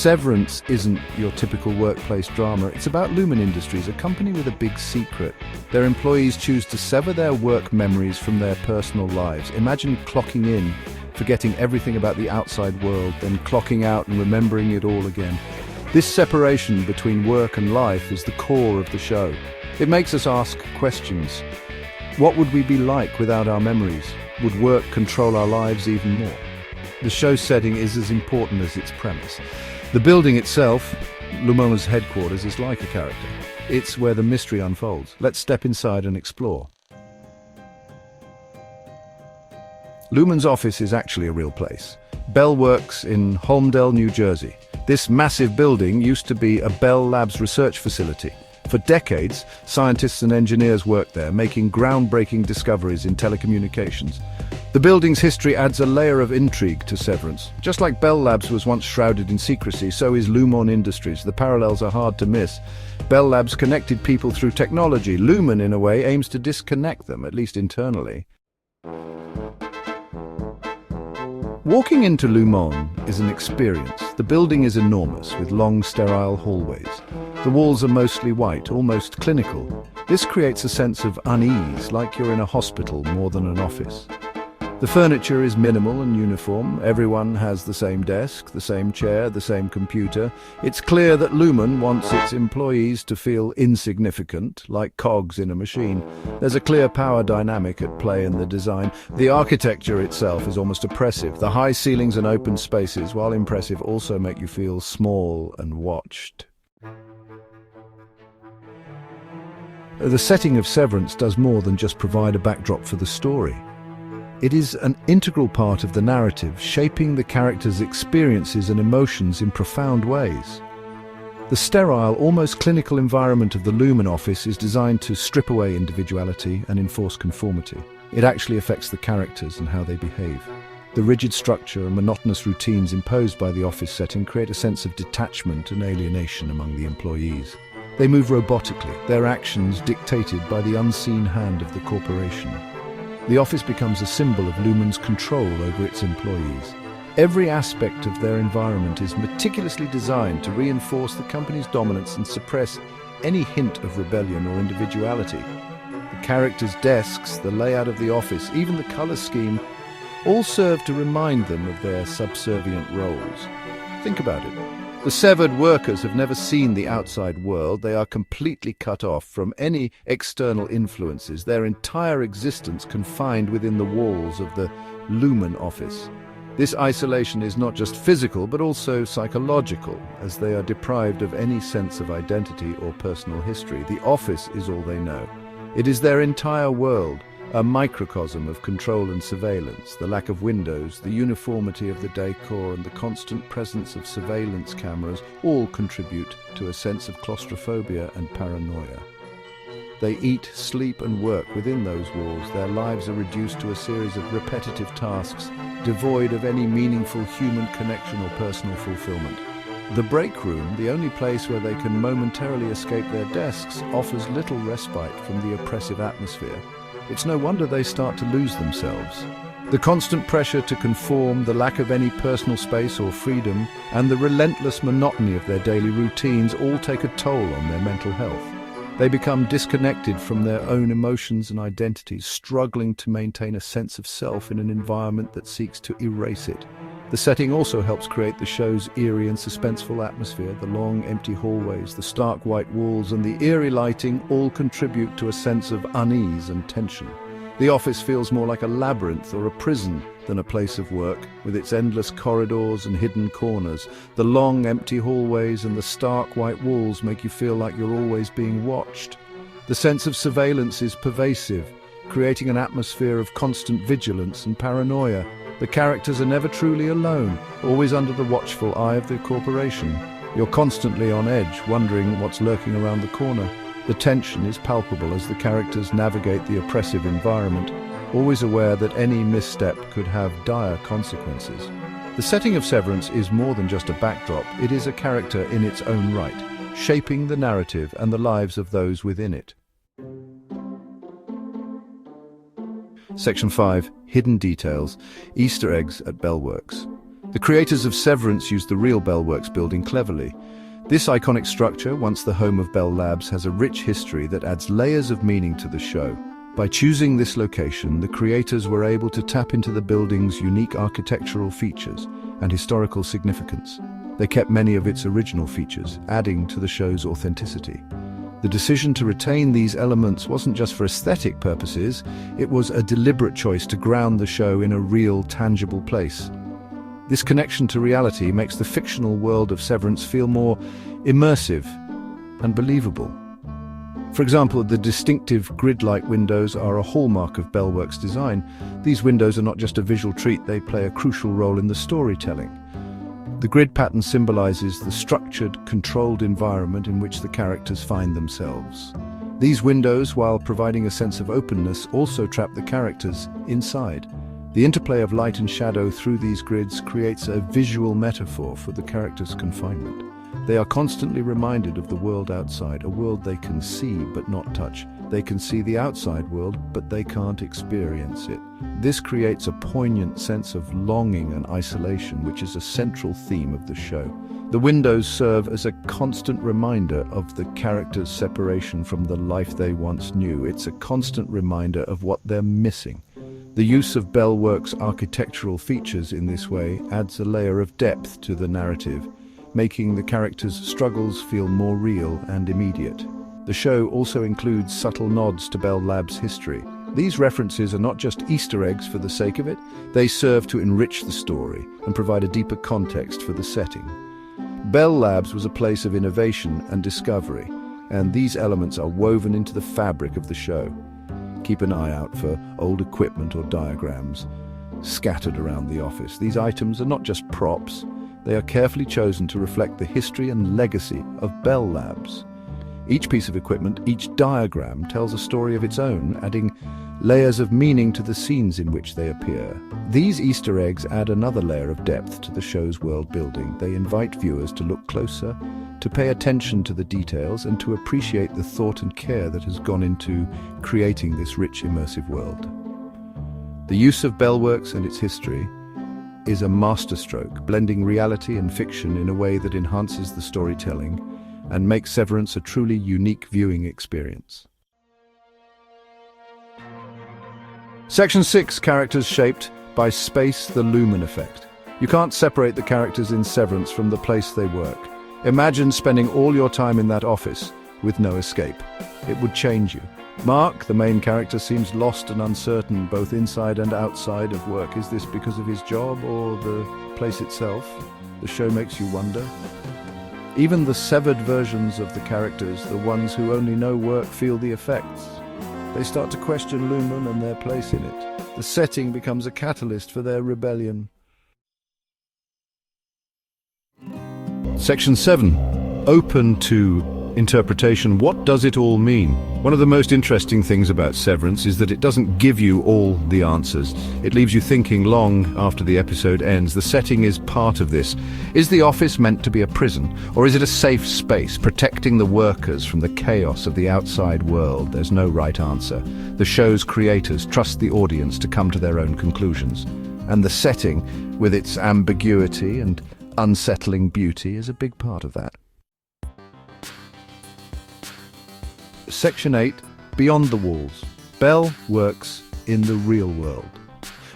Severance isn't your typical workplace drama. It's about Lumon Industries, a company with a big secret. Their employees choose to sever their work memories from their personal lives. Imagine clocking in, forgetting everything about the outside world, then clocking out and remembering it all again. This separation between work and life is the core of the show. It makes us ask questions. What would we be like without our memories? Would work control our lives even more? The show's setting is as important as its premise. The building itself, Lumon's headquarters, is like a character. It's where the mystery unfolds. Let's step inside and explore. Lumon's office is actually a real place. Bell works in Holmdel, New Jersey. This massive building used to be a Bell Labs research facility. For decades, scientists and engineers worked there, making groundbreaking discoveries in telecommunications. The building's history adds a layer of intrigue to Severance. Just like Bell Labs was once shrouded in secrecy, so is Lumon Industries. The parallels are hard to miss. Bell Labs connected people through technology. Lumon, in a way, aims to disconnect them, at least internally. Walking into Lumon is an experience. The building is enormous, with long, sterile hallways. The walls are mostly white, almost clinical. This creates a sense of unease, like you're in a hospital more than an office. The furniture is minimal and uniform. Everyone has the same desk, the same chair, the same computer. It's clear that Lumon wants its employees to feel insignificant, like cogs in a machine. There's a clear power dynamic at play in the design. The architecture itself is almost oppressive. The high ceilings and open spaces, while impressive, also make you feel small and watched. The setting of Severance does more than just provide a backdrop for the story. It is an integral part of the narrative, shaping the characters' experiences and emotions in profound ways. The sterile, almost clinical environment of the Lumon office is designed to strip away individuality and enforce conformity. It actually affects the characters and how they behave. The rigid structure and monotonous routines imposed by the office setting create a sense of detachment and alienation among the employees. They move robotically, their actions dictated by the unseen hand of the corporation. The office becomes a symbol of Lumon's control over its employees. Every aspect of their environment is meticulously designed to reinforce the company's dominance and suppress any hint of rebellion or individuality. The characters' desks, the layout of the office, even the color scheme, all serve to remind them of their subservient roles. Think about it. The severed workers have never seen the outside world. They are completely cut off from any external influences, their entire existence confined within the walls of the Lumon office. This isolation is not just physical, but also psychological, as they are deprived of any sense of identity or personal history. The office is all they know. It is their entire world, a microcosm of control and surveillance. The lack of windows, the uniformity of the decor, and the constant presence of surveillance cameras all contribute to a sense of claustrophobia and paranoia. They eat, sleep, and work within those walls. Their lives are reduced to a series of repetitive tasks, devoid of any meaningful human connection or personal fulfillment. The break room, the only place where they can momentarily escape their desks, offers little respite from the oppressive atmosphere. It's no wonder they start to lose themselves. The constant pressure to conform, the lack of any personal space or freedom, and the relentless monotony of their daily routines all take a toll on their mental health. They become disconnected from their own emotions and identities, struggling to maintain a sense of self in an environment that seeks to erase it. The setting also helps create the show's eerie and suspenseful atmosphere. The long, empty hallways, the stark white walls, and the eerie lighting all contribute to a sense of unease and tension. The office feels more like a labyrinth or a prison than a place of work, with its endless corridors and hidden corners. The long, empty hallways and the stark white walls make you feel like you're always being watched. The sense of surveillance is pervasive, creating an atmosphere of constant vigilance and paranoia. The characters are never truly alone, always under the watchful eye of the corporation. You're constantly on edge, wondering what's lurking around the corner. The tension is palpable as the characters navigate the oppressive environment, always aware that any misstep could have dire consequences. The setting of Severance is more than just a backdrop. It is a character in its own right, shaping the narrative and the lives of those within it. Section 5. Hidden Details. Easter Eggs at Bellworks. The creators of Severance used the real Bell Works building cleverly. This iconic structure, once the home of Bell Labs, has a rich history that adds layers of meaning to the show. By choosing this location, the creators were able to tap into the building's unique architectural features and historical significance. They kept many of its original features, adding to the show's authenticity. The decision to retain these elements wasn't just for aesthetic purposes, it was a deliberate choice to ground the show in a real, tangible place. This connection to reality makes the fictional world of Severance feel more immersive and believable. For example, the distinctive grid-like windows are a hallmark of Bell Works' design. These windows are not just a visual treat, they play a crucial role in the storytelling. The grid pattern symbolizes the structured, controlled environment in which the characters find themselves. These windows, while providing a sense of openness, also trap the characters inside. The interplay of light and shadow through these grids creates a visual metaphor for the characters' confinement. They are constantly reminded of the world outside, a world they can see but not touch. They can see the outside world, but they can't experience it. This creates a poignant sense of longing and isolation, which is a central theme of the show. The windows serve as a constant reminder of the characters' separation from the life they once knew. It's a constant reminder of what they're missing. The use of Bell Works' architectural features in this way adds a layer of depth to the narrative, making the characters' struggles feel more real and immediate. The show also includes subtle nods to Bell Labs' history. These references are not just Easter eggs for the sake of it, they serve to enrich the story and provide a deeper context for the setting. Bell Labs was a place of innovation and discovery, and these elements are woven into the fabric of the show. Keep an eye out for old equipment or diagrams scattered around the office. These items are not just props, they are carefully chosen to reflect the history and legacy of Bell Labs. Each piece of equipment, each diagram tells a story of its own, adding layers of meaning to the scenes in which they appear. These Easter eggs add another layer of depth to the show's world building. They invite viewers to look closer, to pay attention to the details, and to appreciate the thought and care that has gone into creating this rich, immersive world. The use of Bell Works and its history is a masterstroke, blending reality and fiction in a way that enhances the storytelling and makes Severance a truly unique viewing experience. Section 6, characters shaped by space, the Lumon effect. You can't separate the characters in Severance from the place they work. Imagine spending all your time in that office with no escape. It would change you. Mark, the main character, seems lost and uncertain both inside and outside of work. Is this because of his job or the place itself? The show makes you wonder. Even the severed versions of the characters, the ones who only know work, feel the effects. They start to question Lumon and their place in it. The setting becomes a catalyst for their rebellion. Section 7. Open to interpretation. What does it all mean? One of the most interesting things about Severance is that it doesn't give you all the answers. It leaves you thinking long after the episode ends. The setting is part of this. Is the office meant to be a prison, or is it a safe space, protecting the workers from the chaos of the outside world? There's no right answer. The show's creators trust the audience to come to their own conclusions. And the setting, with its ambiguity and unsettling beauty, is a big part of that. Section 8, Beyond the Walls. Bell Works in the real world.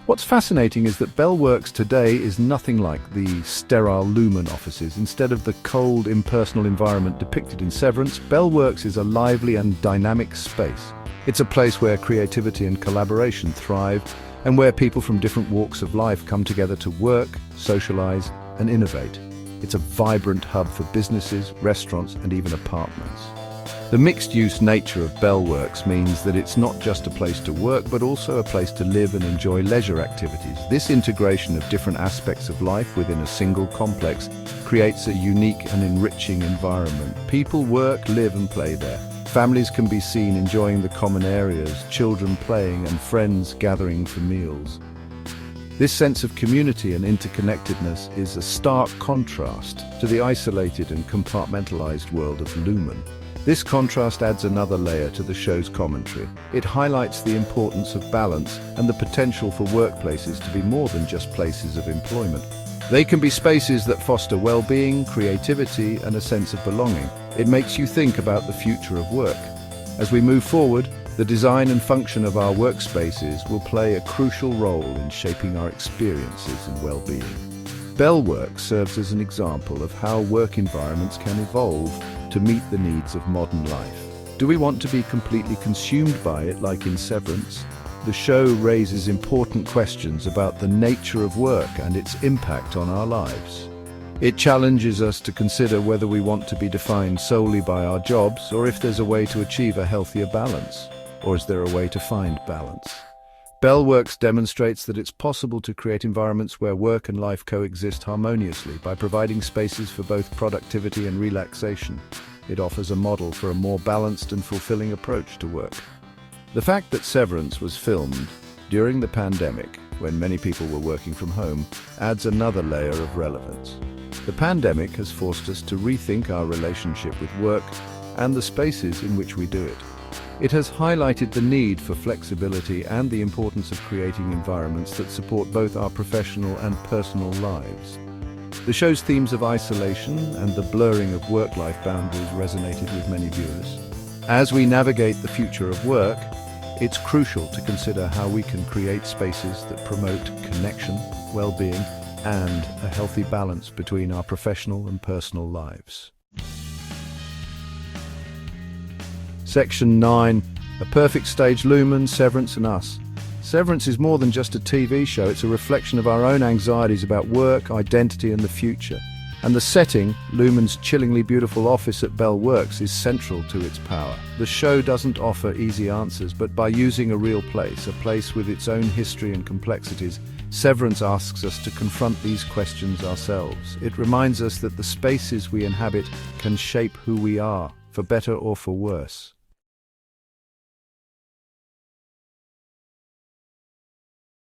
What's fascinating is that Bell Works today is nothing like the sterile Lumon offices. Instead of the cold, impersonal environment depicted in Severance, Bell Works is a lively and dynamic space. It's a place where creativity and collaboration thrive, and where people from different walks of life come together to work, socialize, and innovate. It's a vibrant hub for businesses, restaurants, and even apartments. The mixed-use nature of Bell Works means that it's not just a place to work, but also a place to live and enjoy leisure activities. This integration of different aspects of life within a single complex creates a unique and enriching environment. People work, live, and play there. Families can be seen enjoying the common areas, children playing, and friends gathering for meals. This sense of community and interconnectedness is a stark contrast to the isolated and compartmentalized world of Lumon. This contrast adds another layer to the show's commentary. It highlights the importance of balance and the potential for workplaces to be more than just places of employment. They can be spaces that foster well-being, creativity, and a sense of belonging. It makes you think about the future of work. As we move forward, the design and function of our workspaces will play a crucial role in shaping our experiences and well-being. Bellworks serves as an example of how work environments can evolve to meet the needs of modern life. Do we want to be completely consumed by it like in Severance? The show raises important questions about the nature of work and its impact on our lives. It challenges us to consider whether we want to be defined solely by our jobs, or if there's a way to achieve a healthier balance. Or is there a way to find balance? Bellworks demonstrates that it's possible to create environments where work and life coexist harmoniously by providing spaces for both productivity and relaxation. It offers a model for a more balanced and fulfilling approach to work. The fact that Severance was filmed during the pandemic, when many people were working from home, adds another layer of relevance. The pandemic has forced us to rethink our relationship with work and the spaces in which we do it. It has highlighted the need for flexibility and the importance of creating environments that support both our professional and personal lives. The show's themes of isolation and the blurring of work-life boundaries resonated with many viewers. As we navigate the future of work, it's crucial to consider how we can create spaces that promote connection, well-being, and a healthy balance between our professional and personal lives. Section 9. A perfect stage. Lumon, Severance and Us. Severance is more than just a TV show, it's a reflection of our own anxieties about work, identity and the future. And the setting, Lumon's chillingly beautiful office at Bellworks, is central to its power. The show doesn't offer easy answers, but by using a real place, a place with its own history and complexities, Severance asks us to confront these questions ourselves. It reminds us that the spaces we inhabit can shape who we are, for better or for worse.